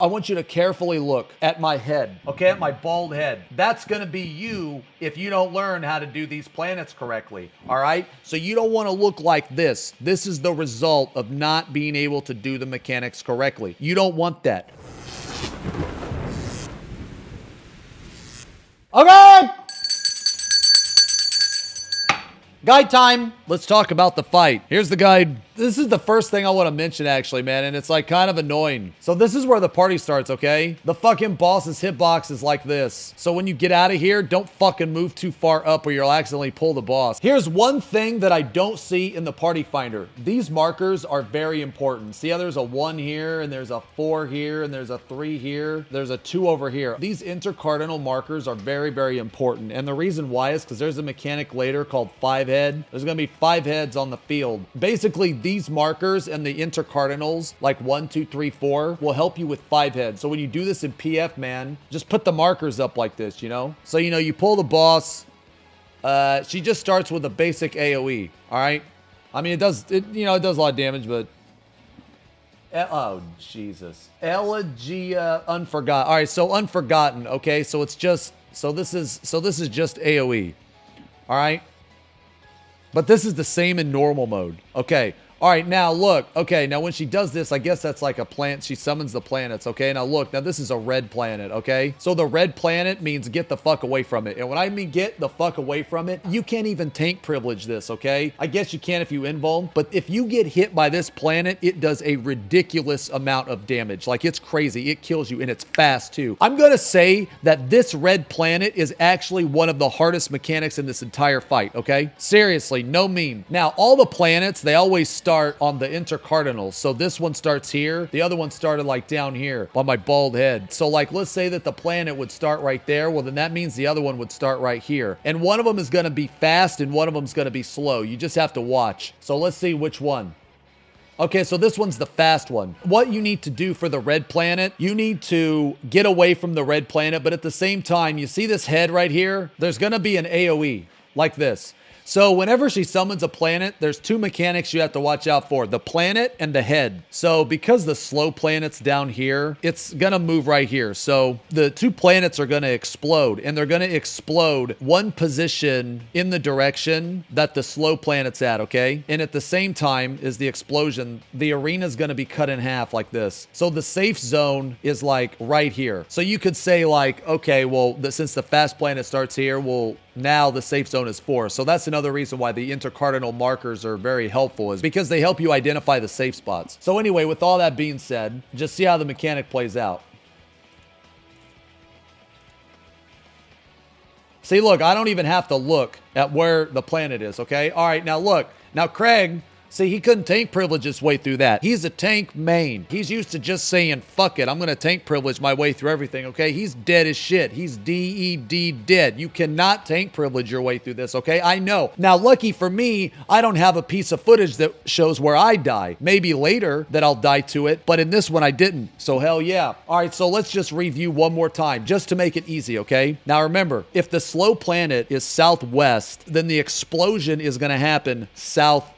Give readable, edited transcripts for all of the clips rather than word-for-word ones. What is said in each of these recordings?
I want you to carefully look at my head, okay, at my bald head. That's gonna be you if you don't learn how to do these planets correctly, all right? So you don't wanna look like this. This is the result of not being able to do the mechanics correctly. You don't want that. Okay! Guide time. Let's talk about the fight. Here's the guide. This is the first thing I want to mention, actually, man, and it's like kind of annoying. So this is where the party starts, okay? The fucking boss's hitbox is like this. So when you get out of here, don't fucking move too far up or you'll accidentally pull the boss. Here's one thing that I don't see in the party finder. These markers are very important. See how there's a 1 here, and there's a 4 here, and there's a 3 here. There's a 2 over here. These intercardinal markers are very, very important. And the reason why is because there's a mechanic later called 5 head. There's going to be 5 heads on the field. Basically, these markers and the intercardinals, like 1, 2, 3, 4, will help you with 5 heads. So when you do this in PF, man, just put the markers up like this, you know? So, you know, you pull the boss. She just starts with a basic AoE, all right? I mean, it does a lot of damage, but... Oh, Jesus. Elegia Unforgotten. All right, so Unforgotten, okay? So it's just... So this is just AoE, all right? But this is the same in normal mode. Okay. All right, now look. Okay, now when she does this, I guess that's like a plant. She summons the planets, okay? Now look, now this is a red planet, okay? So the red planet means get the fuck away from it. And when I mean get the fuck away from it, you can't even tank privilege this, okay? I guess you can if you invuln, but if you get hit by this planet, it does a ridiculous amount of damage. Like, it's crazy. It kills you, and it's fast, too. I'm gonna say that this red planet is actually one of the hardest mechanics in this entire fight, okay? Seriously, no meme. Now, all the planets, they always start on the intercardinals. So this one starts here. The other one started like down here on my bald head. So like, let's say that the planet would start right there. Well, then that means the other one would start right here. And one of them is going to be fast and one of them is going to be slow. You just have to watch. So let's see which one. Okay, so this one's the fast one. What you need to do for the red planet, you need to get away from the red planet, but at the same time, you see this head right here? There's going to be an AoE like this. So whenever she summons a planet, there's 2 mechanics you have to watch out for, the planet and the head. So because the slow planet's down here, it's gonna move right here. So the 2 planets are gonna explode, and they're gonna explode 1 position in the direction that the slow planet's at, okay? And at the same time is the explosion, the arena's gonna be cut in half like this. So the safe zone is like right here. So you could say like, okay, well, since the fast planet starts here, well, now the safe zone is 4. So that's another reason why the intercardinal markers are very helpful, is because they help you identify the safe spots. So anyway, with all that being said, just see how the mechanic plays out. See, look, I don't even have to look at where the planet is, okay? All right, now look. Now Craig... See, he couldn't tank privilege his way through that. He's a tank main. He's used to just saying, fuck it, I'm going to tank privilege my way through everything, okay? He's dead as shit. He's DED dead. You cannot tank privilege your way through this, okay? I know. Now, lucky for me, I don't have a piece of footage that shows where I die. Maybe later that I'll die to it, but in this one I didn't. So hell yeah. All right, so let's just review one more time just to make it easy, okay? Now remember, if the slow planet is southwest, then the explosion is going to happen southeast.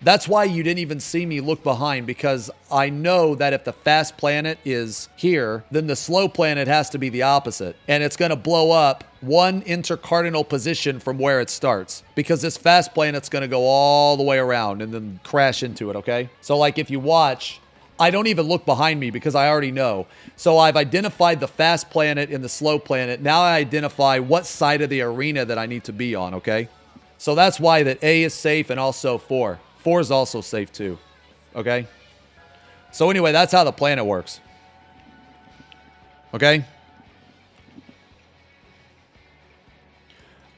That's why you didn't even see me look behind, because I know that if the fast planet is here, then the slow planet has to be the opposite. And it's going to blow up 1 intercardinal position from where it starts, because this fast planet's going to go all the way around and then crash into it, okay? So like if you watch, I don't even look behind me because I already know. So I've identified the fast planet and the slow planet. Now I identify what side of the arena that I need to be on, okay? So that's why that A is safe, and also 4. 4 is also safe too, okay? So anyway, that's how the planet works, okay?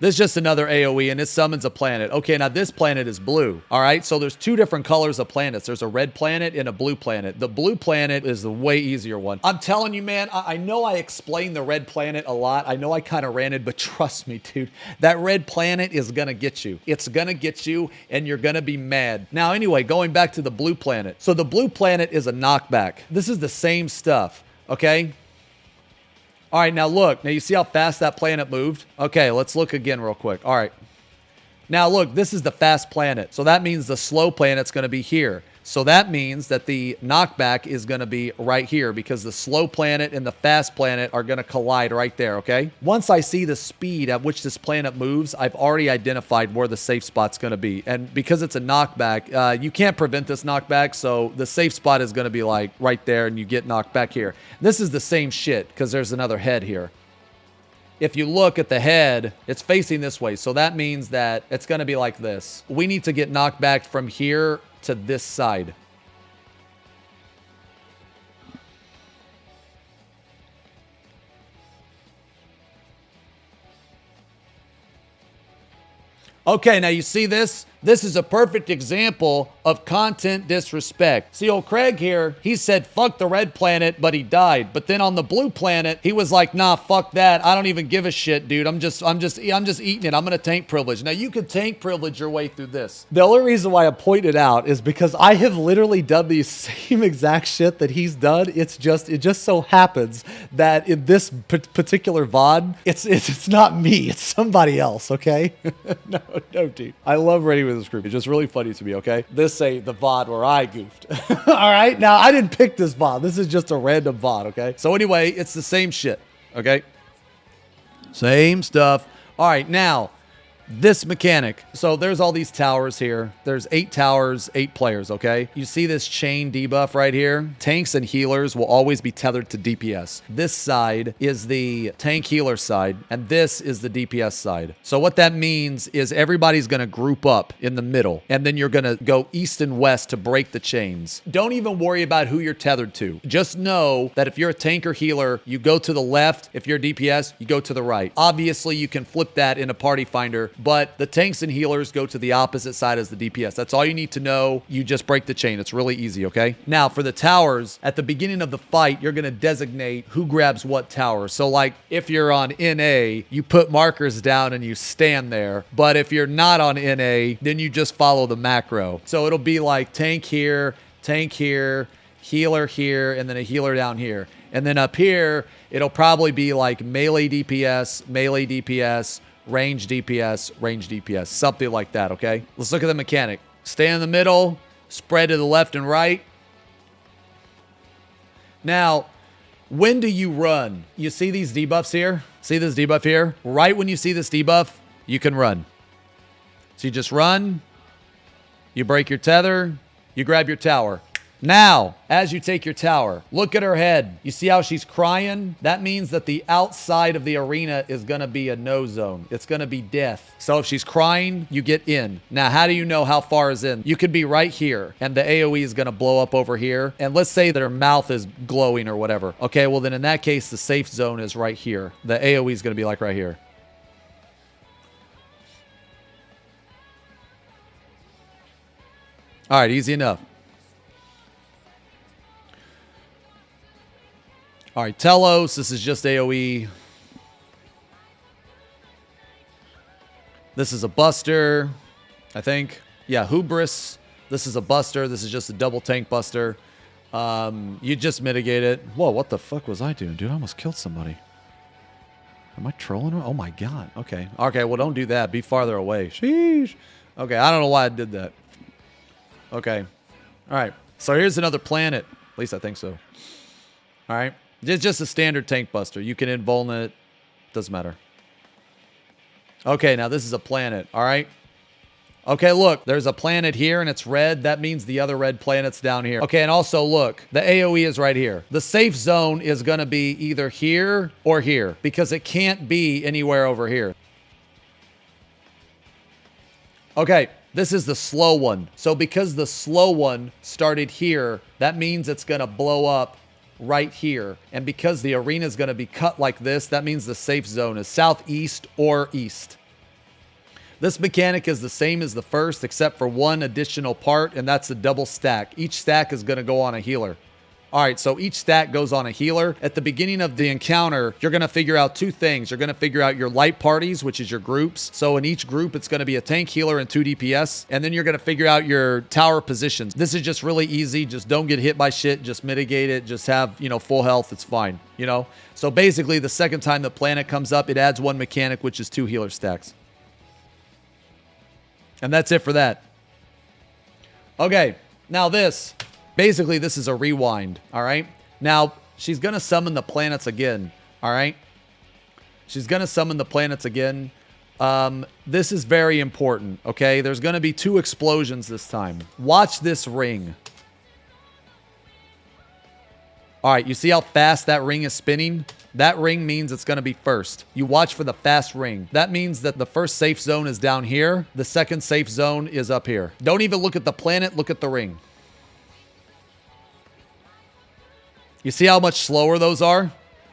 This is just another AoE, and it summons a planet. Okay, now this planet is blue, all right? So there's 2 different colors of planets. There's a red planet and a blue planet. The blue planet is the way easier one. I'm telling you, man, I know I explained the red planet a lot. I know I kind of ranted, but trust me, dude, that red planet is going to get you. It's going to get you, and you're going to be mad. Now, anyway, going back to the blue planet. So the blue planet is a knockback. This is the same stuff, okay? All right, now look. Now you see how fast that planet moved? Okay, let's look again real quick. All right. Now look, this is the fast planet. So that means the slow planet's going to be here. So that means that the knockback is going to be right here because the slow planet and the fast planet are going to collide right there, okay? Once I see the speed at which this planet moves, I've already identified where the safe spot's going to be. And because it's a knockback, you can't prevent this knockback, so the safe spot is going to be like right there and you get knocked back here. This is the same shit because there's another head here. If you look at the head, it's facing this way. So that means that it's going to be like this. We need to get knocked back from here to this side. Okay, now you see this? This is a perfect example of content disrespect. See, old Craig here, he said, fuck the red planet, but he died. But then on the blue planet, he was like, nah, fuck that. I don't even give a shit, dude. I'm just eating it. I'm gonna tank privilege. Now you can tank privilege your way through this. The only reason why I point it out is because I have literally done the same exact shit that he's done. It just so happens that in this particular VOD, it's not me, it's somebody else, okay? No, dude. I love raiding with this group. It's just really funny to me, okay? This ain't the VOD where I goofed. All right? Now, I didn't pick this VOD. This is just a random VOD, okay? So anyway, it's the same shit, okay? Same stuff. All right, now, this mechanic. So there's all these towers here. There's 8 towers, 8 players, okay? You see this chain debuff right here? Tanks and healers will always be tethered to DPS. This side is the tank healer side, and this is the DPS side. So what that means is everybody's gonna group up in the middle, and then you're gonna go east and west to break the chains. Don't even worry about who you're tethered to. Just know that if you're a tank or healer, you go to the left. If you're a DPS, you go to the right. Obviously, you can flip that in a party finder, but the tanks and healers go to the opposite side as the DPS. That's all you need to know. You just break the chain. It's really easy, okay? Now, for the towers, at the beginning of the fight, you're going to designate who grabs what tower. So, like, if you're on NA, you put markers down and you stand there. But if you're not on NA, then you just follow the macro. So it'll be like tank here, healer here, and then a healer down here. And then up here, it'll probably be like melee DPS, range DPS, something like that, okay? Let's look at the mechanic. Stay in the middle, spread to the left and right. Now, when do you run? You see these debuffs here? See this debuff here? Right when you see this debuff, you can run. So you just run, you break your tether, you grab your tower. Now, as you take your tower, look at her head. You see how she's crying? That means that the outside of the arena is going to be a no zone. It's going to be death. So if she's crying, you get in. Now, how do you know how far is in? You could be right here, and the AoE is going to blow up over here. And let's say that her mouth is glowing or whatever. Okay, well then in that case, the safe zone is right here. The AoE is going to be like right here. All right, easy enough. All right, Telos, this is just AoE. This is a buster, I think. Yeah, Hubris. This is a buster. This is just a double tank buster. You just mitigate it. Whoa, what the fuck was I doing, dude? I almost killed somebody. Am I trolling her? Oh my god. Okay. Okay, well, don't do that. Be farther away. Sheesh. Okay, I don't know why I did that. Okay. All right. So here's another planet. At least I think so. All right. It's just a standard tank buster. You can invuln it. Doesn't matter. Okay, now this is a planet. All right. Okay, look. There's a planet here and it's red. That means the other red planet's down here. Okay, and also look. The AoE is right here. The safe zone is going to be either here or here because it can't be anywhere over here. Okay. This is the slow one. So because the slow one started here, that means it's going to blow up right here. And because the arena is going to be cut like this, that means the safe zone is southeast or east. This mechanic is the same as the first, except for one additional part, and that's a double stack. Each stack is going to go on a healer. All right, so each stack goes on a healer. At the beginning of the encounter, you're going to figure out 2 things. You're going to figure out your light parties, which is your groups. So in each group, it's going to be a tank healer and 2 DPS. And then you're going to figure out your tower positions. This is just really easy. Just don't get hit by shit. Just mitigate it. Just have, full health. It's fine, So basically, the second time the planet comes up, it adds 1 mechanic, which is 2 healer stacks. And that's it for that. Okay. Now this, basically this is a rewind, all right? Now, she's going to summon the planets again, all right? She's going to summon the planets again. This is very important, okay? There's going to be 2 explosions this time. Watch this ring. All right, you see how fast that ring is spinning? That ring means it's going to be first. You watch for the fast ring. That means that the first safe zone is down here. The second safe zone is up here. Don't even look at the planet. Look at the ring. You see how much slower those are?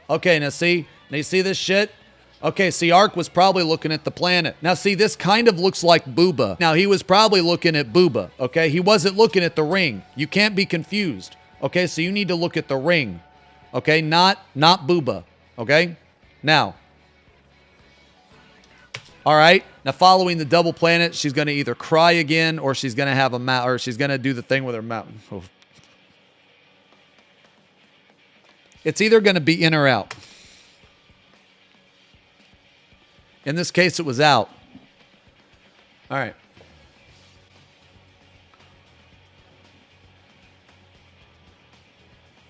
Okay, now see? Now you see this shit? Okay, see, Ark was probably looking at the planet. Now, see, this kind of looks like Booba. Now, he was probably looking at Booba, okay? He wasn't looking at the ring. You can't be confused, okay? So you need to look at the ring, okay? Not Booba, okay? Now. All right. Now, following the double planet, she's going to either cry again or she's going to have a mouth, or she's going to do the thing with her mouth. Oh. It's either going to be in or out. In this case, it was out. All right.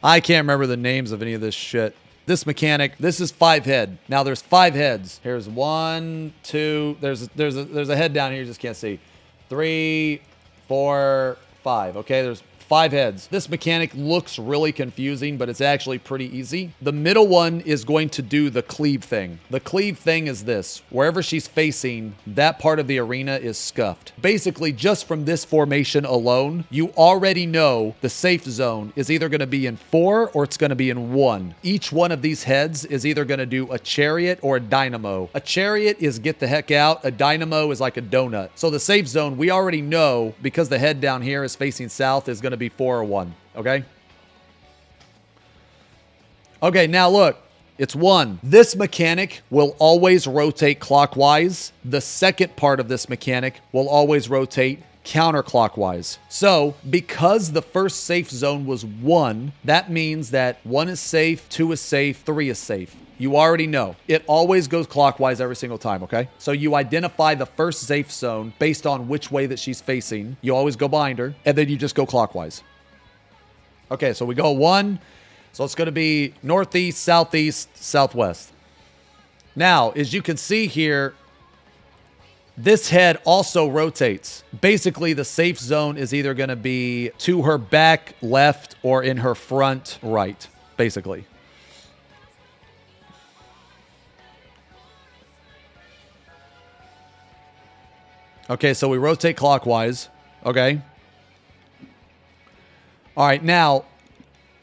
I can't remember the names of any of this shit. This mechanic, this is 5 head. Now there's 5 heads. Here's 1, 2. There's a head down here you just can't see. 3, 4, 5. Okay, there's 5 heads. This mechanic looks really confusing, but it's actually pretty easy. The middle one is going to do the cleave thing. The cleave thing is this. Wherever she's facing, that part of the arena is scuffed. Basically, just from this formation alone, you already know the safe zone is either going to be in 4 or it's going to be in 1. Each one of these heads is either going to do a chariot or a dynamo. A chariot is get the heck out. A dynamo is like a donut. So the safe zone, we already know, because the head down here is facing south, is going to be 4 or 1, okay? Okay, now look, it's 1. This mechanic will always rotate clockwise. The second part of this mechanic will always rotate counterclockwise. So, because the first safe zone was 1, that means that 1 is safe, 2 is safe, 3 is safe. You already know. It always goes clockwise every single time, okay? So you identify the first safe zone based on which way that she's facing. You always go behind her, and then you just go clockwise. Okay, so we go 1. So it's going to be northeast, southeast, southwest. Now, as you can see here, this head also rotates. Basically, the safe zone is either going to be to her back left or in her front right, basically. Okay, so we rotate clockwise. Okay. All right, now,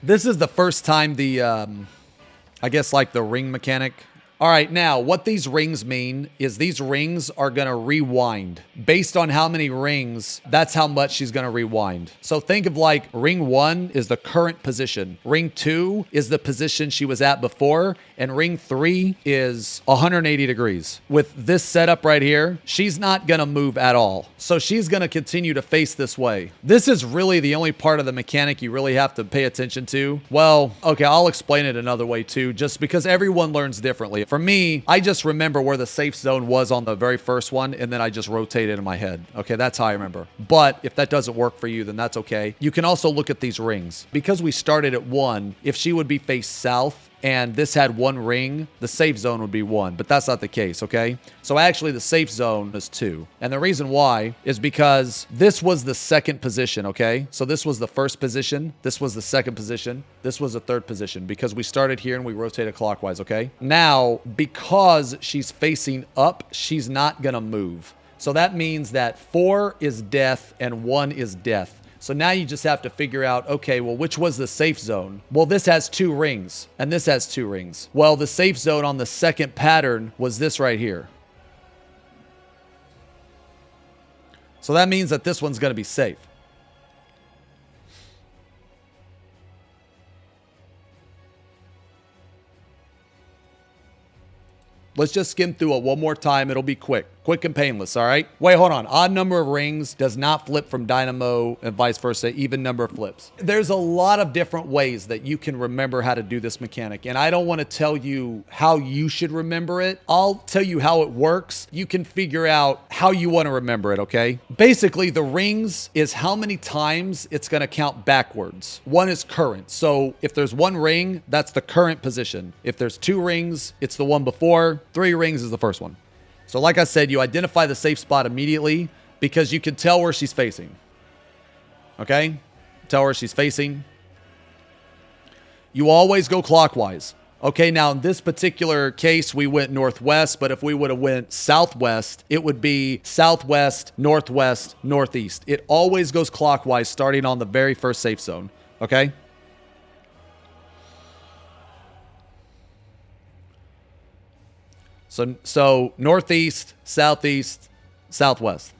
this is the first time the, I guess, like the ring mechanic. All right, now, what these rings mean is these rings are going to rewind. Based on how many rings, that's how much she's going to rewind. So think of like ring 1 is the current position. Ring 2 is the position she was at before. And ring 3 is 180 degrees. With this setup right here, she's not going to move at all. So she's going to continue to face this way. This is really the only part of the mechanic you really have to pay attention to. Well, okay, I'll explain it another way too, just because everyone learns differently. For me, I just remember where the safe zone was on the very first one, and then I just rotated in my head. Okay, that's how I remember. But if that doesn't work for you, then that's okay. You can also look at these rings. Because we started at 1, if she would be faced south, and this had 1 ring, the safe zone would be 1, but that's not the case, okay? So actually the safe zone is 2. And the reason why is because this was the second position, okay? So this was the first position, this was the second position, this was the third position, because we started here and we rotated clockwise, okay? Now, because she's facing up, she's not gonna move. So that means that 4 is death and 1 is death. So now you just have to figure out, okay, well, which was the safe zone? Well, this has 2 rings, and this has 2 rings. Well, the safe zone on the second pattern was this right here. So that means that this one's going to be safe. Let's just skim through it one more time. It'll be quick. Quick and painless, all right? Wait, hold on. Odd number of rings does not flip from dynamo and vice versa, even number of flips. There's a lot of different ways that you can remember how to do this mechanic, and I don't want to tell you how you should remember it. I'll tell you how it works. You can figure out how you want to remember it, okay? Basically, the rings is how many times it's going to count backwards. One is current. So if there's one ring, that's the current position. If there's two rings, it's the one before. Three rings is the first one. So like I said, you identify the safe spot immediately because you can tell where she's facing. Okay? Tell where she's facing. You always go clockwise. Okay, now in this particular case, we went northwest, but if we would have went southwest, it would be southwest, northwest, northeast. It always goes clockwise starting on the very first safe zone. Okay? So northeast, southeast, southwest.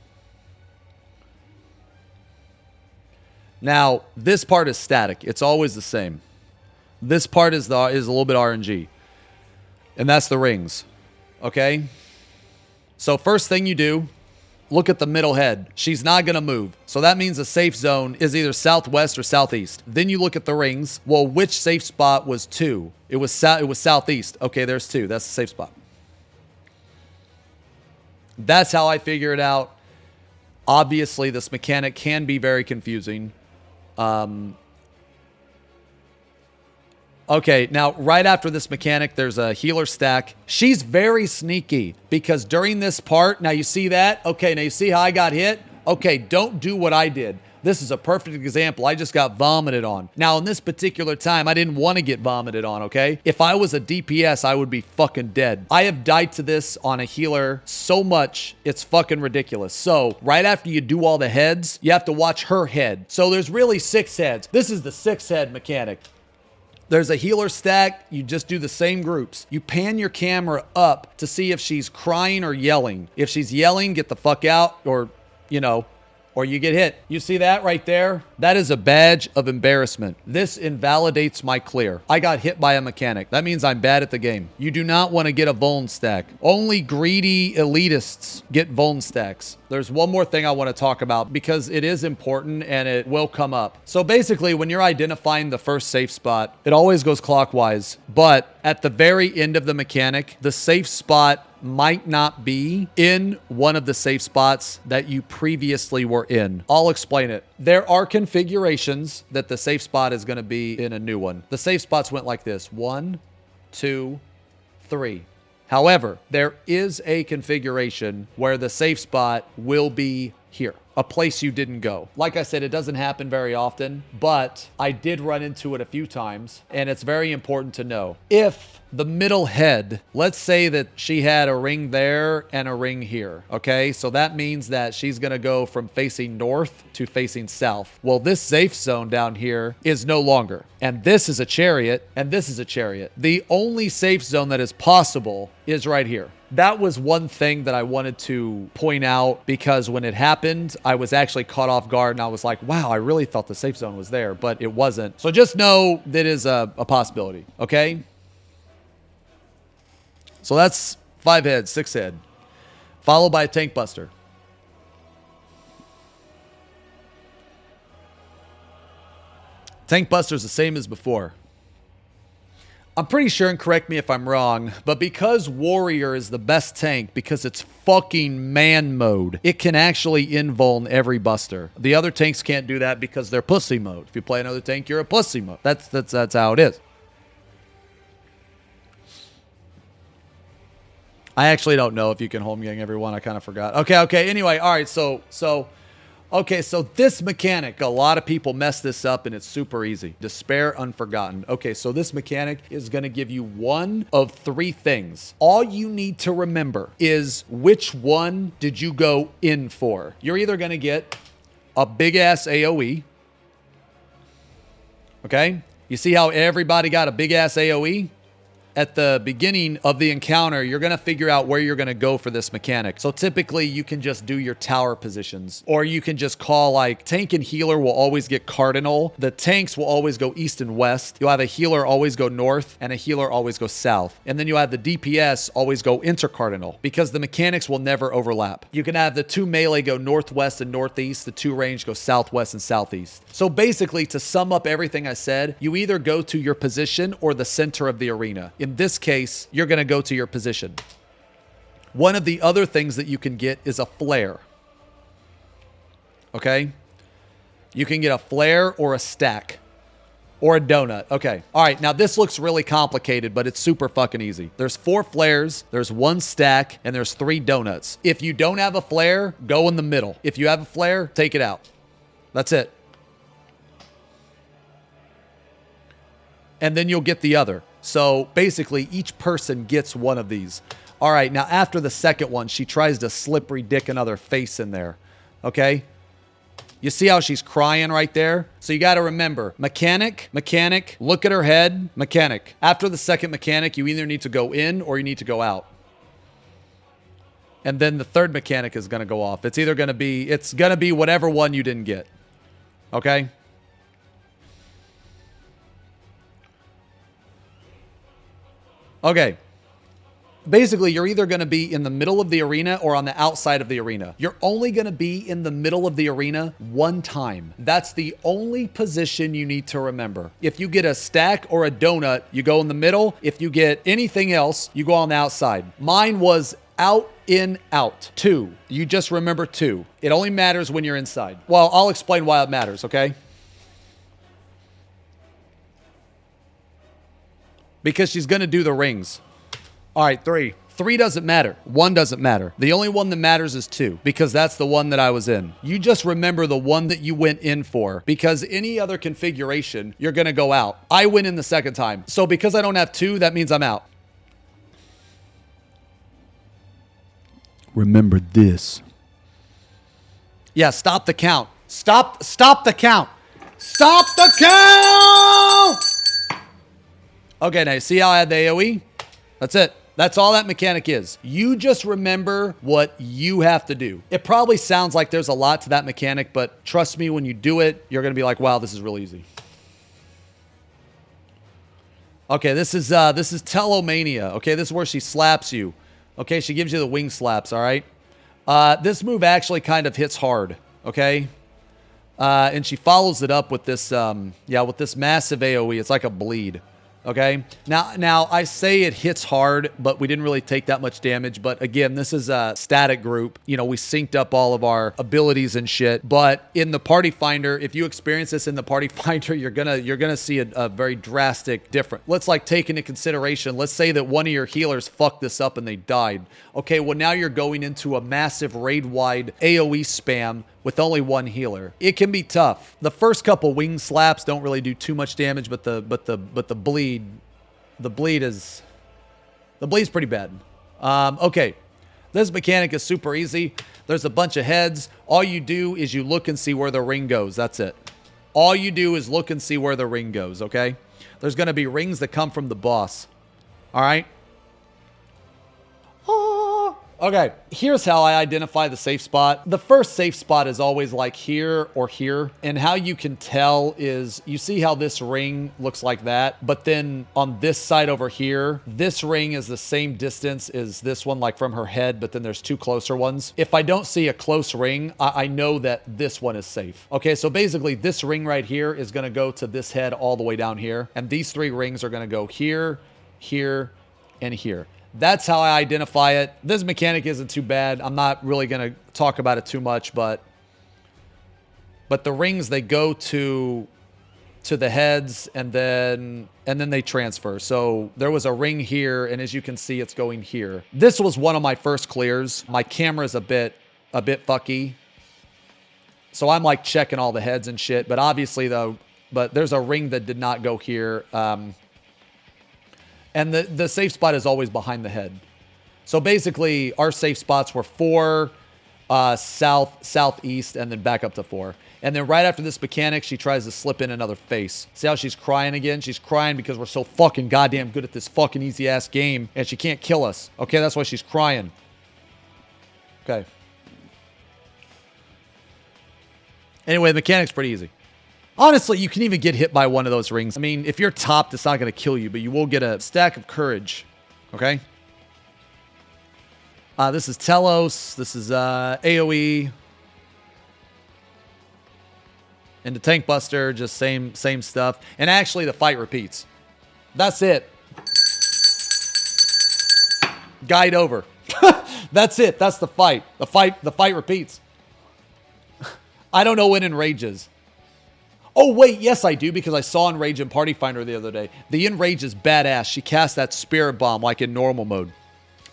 Now, this part is static. It's always the same. This part is a little bit RNG. And that's the rings. Okay? So first thing you do, look at the middle head. She's not going to move. So that means the safe zone is either southwest or southeast. Then you look at the rings. Well, which safe spot was 2? It was southeast. Okay, there's 2. That's the safe spot. That's how I figure it out. Obviously, this mechanic can be very confusing. Okay, now right after this mechanic, there's a healer stack. She's very sneaky because during this part, now you see that? Okay, now you see how I got hit? Okay, don't do what I did. This is a perfect example. I just got vomited on. Now, in this particular time, I didn't want to get vomited on, okay? If I was a DPS, I would be fucking dead. I have died to this on a healer so much, it's fucking ridiculous. So, right after you do all the heads, you have to watch her head. So, there's really 6 heads. This is the 6 head mechanic. There's a healer stack. You just do the same groups. You pan your camera up to see if she's crying or yelling. If she's yelling, get the fuck out, or, or you get hit. You see that right there? That is a badge of embarrassment. This invalidates my clear. I got hit by a mechanic. That means I'm bad at the game. You do not want to get a vuln stack. Only greedy elitists get vuln stacks. There's one more thing I want to talk about because it is important and it will come up. So basically, when you're identifying the first safe spot, it always goes clockwise. But at the very end of the mechanic, the safe spot might not be in one of the safe spots that you previously were in. I'll explain it. There are configurations that the safe spot is going to be in a new one. The safe spots went like this: 1, 2, 3. However, there is a configuration where the safe spot will be here, a place you didn't go. Like I said, it doesn't happen very often, but I did run into it a few times, and it's very important to know. If the middle head, let's say that she had a ring there and a ring here, okay? So that means that she's gonna go from facing north to facing south. Well, this safe zone down here is no longer. And this is a chariot, and this is a chariot. The only safe zone that is possible is right here. That was one thing that I wanted to point out because when it happened, I was actually caught off guard and I was like, wow, I really thought the safe zone was there, but it wasn't. So just know that is a possibility, okay? So that's 5 head, 6 head, followed by a tank buster. Tank buster is the same as before. I'm pretty sure, and correct me if I'm wrong, but because warrior is the best tank because it's fucking man mode, it can actually invuln every buster. The other tanks can't do that because they're pussy mode. If you play another tank, you're a pussy mode. That's how it is. I actually don't know if you can home gang everyone. I kind of forgot. Okay. Anyway, all right. So this mechanic, a lot of people mess this up and it's super easy. Despair Unforgotten. Okay, so this mechanic is going to give you one of 3 things. All you need to remember is which one did you go in for. You're either going to get a big ass AoE. Okay? You see how everybody got a big ass AoE? at the beginning of the encounter, you're going to figure out where you're going to go for this mechanic. So typically you can just do your tower positions, or you can just call like tank and healer will always get cardinal. The tanks will always go east and west. You'll have a healer always go north and a healer always go south. And then you have the DPS always go intercardinal because the mechanics will never overlap. You can have the 2 melee go northwest and northeast. The 2 range go southwest and southeast. So basically, to sum up everything I said, you either go to your position or the center of the arena. In this case, you're going to go to your position. One of the other things that you can get is a flare. Okay? You can get a flare or a stack or a donut. Okay. All right. Now this looks really complicated, but it's super fucking easy. There's 4 flares, there's 1 stack, and there's 3 donuts. If you don't have a flare, go in the middle. If you have a flare, take it out. That's it. And then you'll get the other. So basically each person gets one of these. All right, now after the second one, she tries to slippery dick another face in there. Okay? You see how she's crying right there? So you got to remember, mechanic, look at her head, mechanic. After the second mechanic, you either need to go in or you need to go out. And then the third mechanic is going to go off. It's either going to be whatever one you didn't get. Okay? Okay. Basically, you're either going to be in the middle of the arena or on the outside of the arena. You're only going to be in the middle of the arena one time. That's the only position you need to remember. If you get a stack or a donut, you go in the middle. If you get anything else, you go on the outside. Mine was out, in, out. 2. You just remember 2. It only matters when you're inside. Well, I'll explain why it matters, okay? Because she's going to do the rings. All right, 3. 3 doesn't matter. 1 doesn't matter. The only one that matters is 2, because that's the one that I was in. You just remember the one that you went in for, because any other configuration, you're going to go out. I went in the second time. So because I don't have 2, that means I'm out. Remember this. Yeah, stop the count. Stop the count. Stop the count! Okay, now you see how I had the AoE? That's it. That's all that mechanic is. You just remember what you have to do. It probably sounds like there's a lot to that mechanic, but trust me, when you do it, you're going to be like, wow, this is really easy. Okay, this is Telomania. Okay, this is where she slaps you. Okay, she gives you the wing slaps, all right? This move actually kind of hits hard, okay? And she follows it up with this, with this massive AoE. It's like a bleed. Okay. Now I say it hits hard, but we didn't really take that much damage. But again, this is a static group. You know, we synced up all of our abilities and shit. But in the party finder, if you experience this in the party finder, you're gonna see a very drastic difference. Let's like take into consideration. Let's say that one of your healers fucked this up and they died. Okay. Well, now you're going into a massive raid-wide AoE spam with only 1 healer. It can be tough. The first couple wing slaps don't really do too much damage, but the bleed's pretty bad. Okay. This mechanic is super easy. There's a bunch of heads. All you do is you look and see where the ring goes. That's it. All you do is look and see where the ring goes, okay? There's going to be rings that come from the boss. All right? Okay, here's how I identify the safe spot. The first safe spot is always like here or here. And how you can tell is you see how this ring looks like that. But then on this side over here, this ring is the same distance as this one, like from her head. But then there's 2 closer ones. If I don't see a close ring, I know that this one is safe. Okay, so basically this ring right here is going to go to this head all the way down here. And these 3 rings are going to go here, here, and here. That's how I identify it. This mechanic isn't too bad. I'm not really going to talk about it too much, but the rings, they go to the heads and then they transfer. So there was a ring here, and as you can see, it's going here. This was one of my first clears. My camera's a bit fucky. So I'm like checking all the heads and shit, but obviously though, but there's a ring that did not go here. And the safe spot is always behind the head. So basically, our safe spots were 4, southeast, and then back up to 4. And then right after this mechanic, she tries to slip in another face. See how she's crying again? She's crying because we're so fucking goddamn good at this fucking easy-ass game, and she can't kill us. Okay, that's why she's crying. Okay. Anyway, the mechanic's pretty easy. Honestly, you can even get hit by one of those rings. I mean, if you're topped, it's not going to kill you, but you will get a stack of courage. Okay? This is Telos. This is AoE. And the Tank Buster, just same stuff. And actually, the fight repeats. That's it. Guide over. That's it. That's the fight. The fight repeats. I don't know when enrage is. Oh, wait, yes, I do, because I saw enrage in Party Finder the other day. The enrage is badass. She casts that spirit bomb like in normal mode.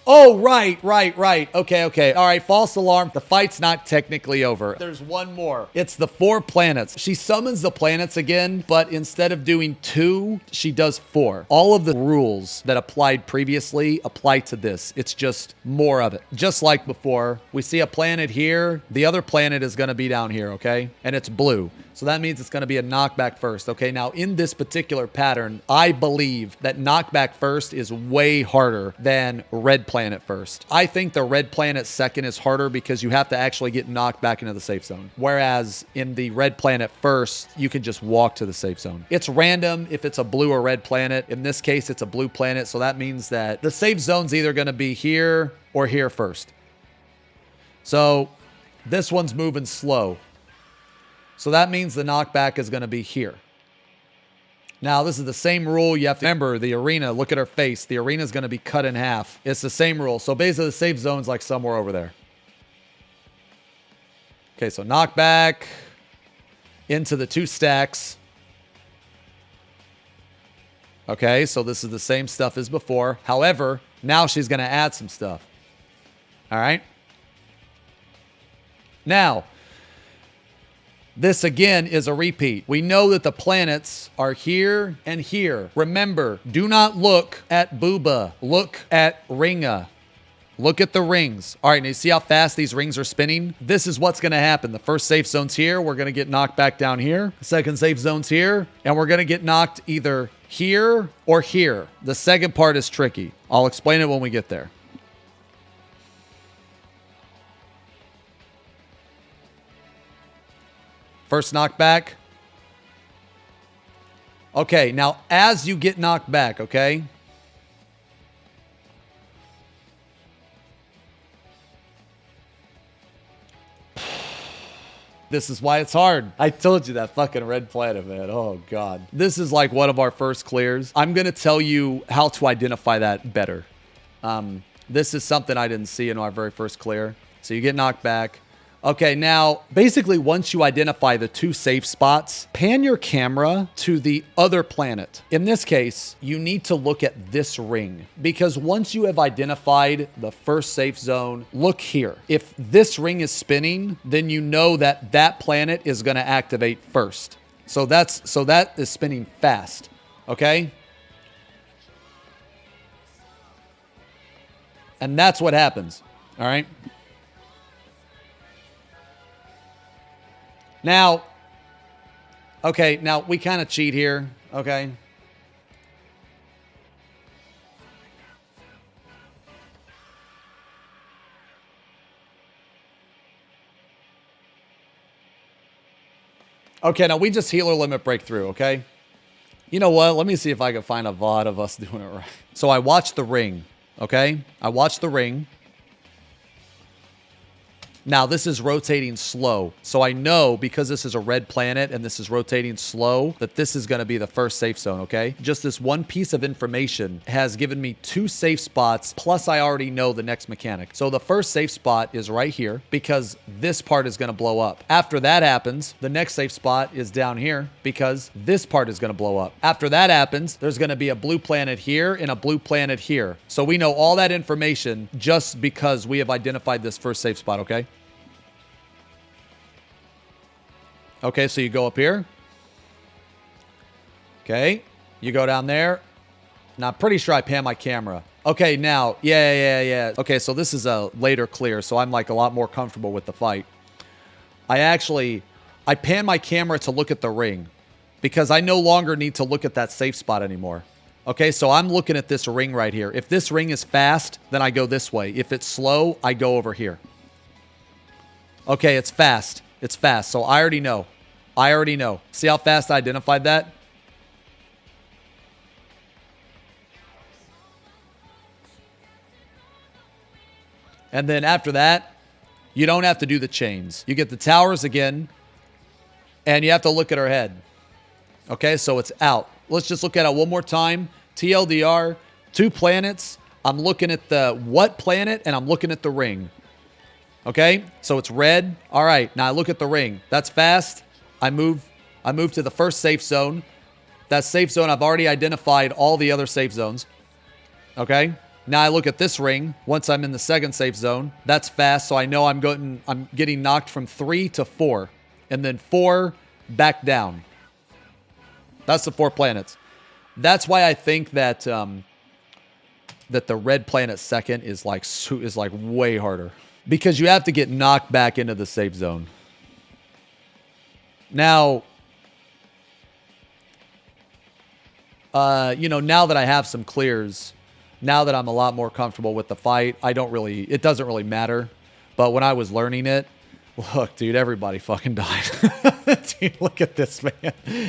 Oh, right. Okay. All right, false alarm. The fight's not technically over. There's one more. It's the 4 planets. She summons the planets again, but instead of doing 2, she does 4. All of the rules that applied previously apply to this. It's just more of it. Just like before, we see a planet here. The other planet is going to be down here, okay? And it's blue. So that means it's going to be a knockback first, okay? Now, in this particular pattern, I believe that knockback first is way harder than red planet first. I think the red planet second is harder because you have to actually get knocked back into the safe zone. Whereas in the red planet first, you can just walk to the safe zone. It's random if it's a blue or red planet. In this case, it's a blue planet. So that means that the safe zone's either going to be here or here first. So this one's moving slow. So that means the knockback is going to be here. Now, this is the same rule. You have to remember the arena. Look at her face. The arena is going to be cut in half. It's the same rule. So basically, the safe zone's like somewhere over there. Okay, so knockback into the 2 stacks. Okay, so this is the same stuff as before. However, now she's going to add some stuff. All right. Now, this again is a repeat. We know that the planets are here and here. Remember, do not look at Booba. Look at Ringa. Look at the rings. All right, now you see how fast these rings are spinning? This is what's going to happen. The first safe zone's here. We're going to get knocked back down here. The second safe zone's here. And we're going to get knocked either here or here. The second part is tricky. I'll explain it when we get there. First knockback. Okay, now as you get knocked back, okay? This is why it's hard. I told you that fucking red planet, man. Oh, God. This is like one of our first clears. I'm going to tell you how to identify that better. This is something I didn't see in our very first clear. So you get knocked back. Okay, now, basically, once you identify the 2 safe spots, pan your camera to the other planet. In this case, you need to look at this ring, because once you have identified the first safe zone, look here. If this ring is spinning, then you know that that planet is going to activate first. So that is spinning fast, okay? And that's what happens, all right? Now, okay, now we kind of cheat here, okay? Okay, now we just healer limit breakthrough, okay? You know what? Let me see if I can find a VOD of us doing it right. So I watched the ring, okay? I watched the ring. Now, this is rotating slow. So I know because this is a red planet and this is rotating slow that this is going to be the first safe zone, okay? Just this one piece of information has given me 2 safe spots, plus I already know the next mechanic. So the first safe spot is right here because this part is going to blow up. After that happens, the next safe spot is down here because this part is going to blow up. After that happens, there's going to be a blue planet here and a blue planet here. So we know all that information just because we have identified this first safe spot, okay? Okay, so you go up here. Okay, you go down there. Now, I'm pretty sure I pan my camera. Okay, now, yeah. Okay, so this is a later clear, so I'm like a lot more comfortable with the fight. I pan my camera to look at the ring because I no longer need to look at that safe spot anymore. Okay, so I'm looking at this ring right here. If this ring is fast, then I go this way. If it's slow, I go over here. Okay, it's fast. It's fast, so I already know. I already know. See how fast I identified that? And then after that, you don't have to do the chains. You get the towers again, and you have to look at her head. Okay, so it's out. Let's just look at it one more time. TLDR, 2 planets. I'm looking at the what planet, and I'm looking at the ring. Okay, so it's red. All right, now I look at the ring. That's fast. I move to the first safe zone. That safe zone, I've already identified all the other safe zones. Okay. Now I look at this ring. Once I'm in the second safe zone, that's fast, so I know I'm getting knocked from 3 to 4, and then 4 back down. That's the 4 planets. That's why I think that that the red planet second is like way harder because you have to get knocked back into the safe zone. Now, now that I have some clears. Now that I'm a lot more comfortable with the fight, it doesn't really matter. But when I was learning it, look, dude, everybody fucking died. Dude, look at this, man.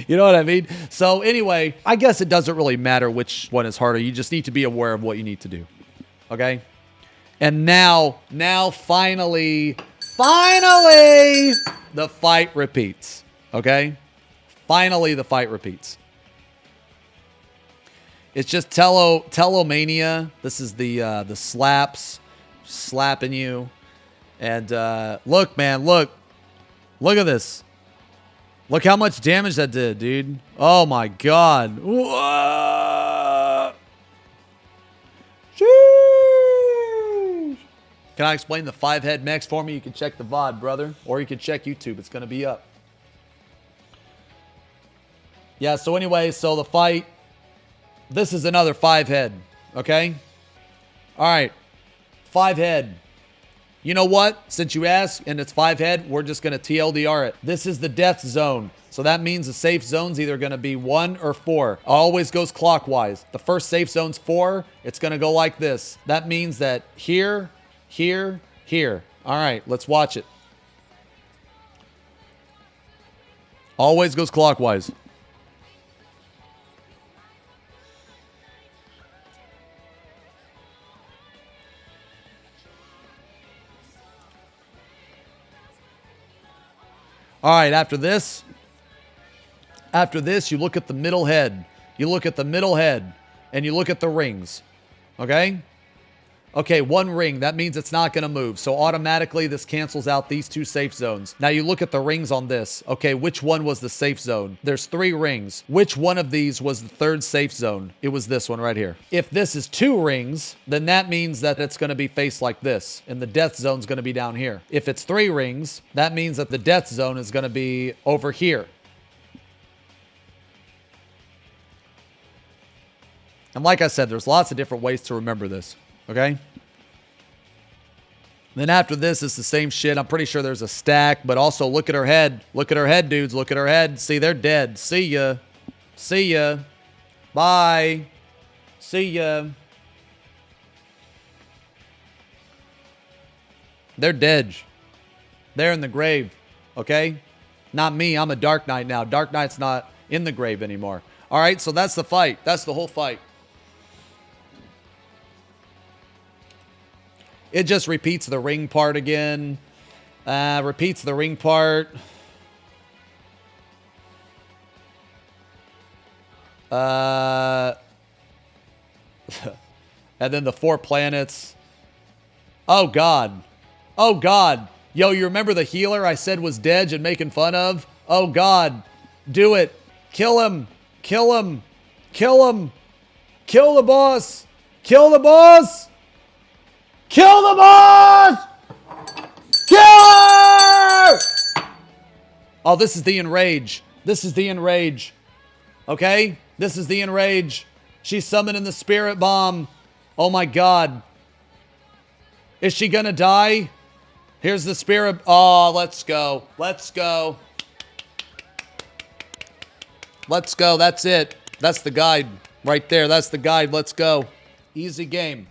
You know what I mean? So anyway, I guess it doesn't really matter which one is harder. You just need to be aware of what you need to do. Okay? And now finally, the fight repeats. Okay? Finally, the fight repeats. It's just Telomania. This is the slaps, slapping you. And look, man, look at this. Look how much damage that did, dude. Oh my god. Whoa. Sheesh. Can I explain the 5-head mechs for me? You can check the VOD, brother. Or you can check YouTube. It's going to be up. Yeah, so anyway, so the fight. This is another 5-head, okay? All right, 5-head. You know what? Since you asked and it's 5-head, we're just going to TLDR it. This is the death zone. So that means the safe zone's either going to be 1 or 4. Always goes clockwise. The first safe zone's 4. It's going to go like this. That means that here, here, here. All right, let's watch it. Always goes clockwise. All right, after this, you look at the middle head. You look at the middle head, and you look at the rings, okay? Okay, 1 ring. That means it's not going to move. So automatically, this cancels out these 2 safe zones. Now, you look at the rings on this. Okay, which one was the safe zone? There's 3 rings. Which one of these was the 3rd safe zone? It was this one right here. If this is 2 rings, then that means that it's going to be faced like this, and the death zone's going to be down here. If it's 3 rings, that means that the death zone is going to be over here. And like I said, there's lots of different ways to remember this. Okay? Then after this, it's the same shit. I'm pretty sure there's a stack, but also look at her head. Look at her head, dudes. Look at her head. See, they're dead. See ya. See ya. Bye. See ya. They're dead. They're in the grave. Okay? Not me. I'm a Dark Knight now. Dark Knight's not in the grave anymore. All right, so that's the fight. That's the whole fight. It just repeats the ring part again. Repeats the ring part. And then the 4 planets. Oh, God. Oh, God. Yo, you remember the healer I said was dead and making fun of? Oh, God. Do it. Kill him. Kill him. Kill him. Kill the boss. Kill the boss. Kill the boss! Kill her! Oh, this is the enrage. This is the enrage. Okay? This is the enrage. She's summoning the spirit bomb. Oh my god. Is she gonna die? Here's the spirit. Oh, let's go. Let's go. Let's go. That's it. That's the guide right there. That's the guide. Let's go. Easy game.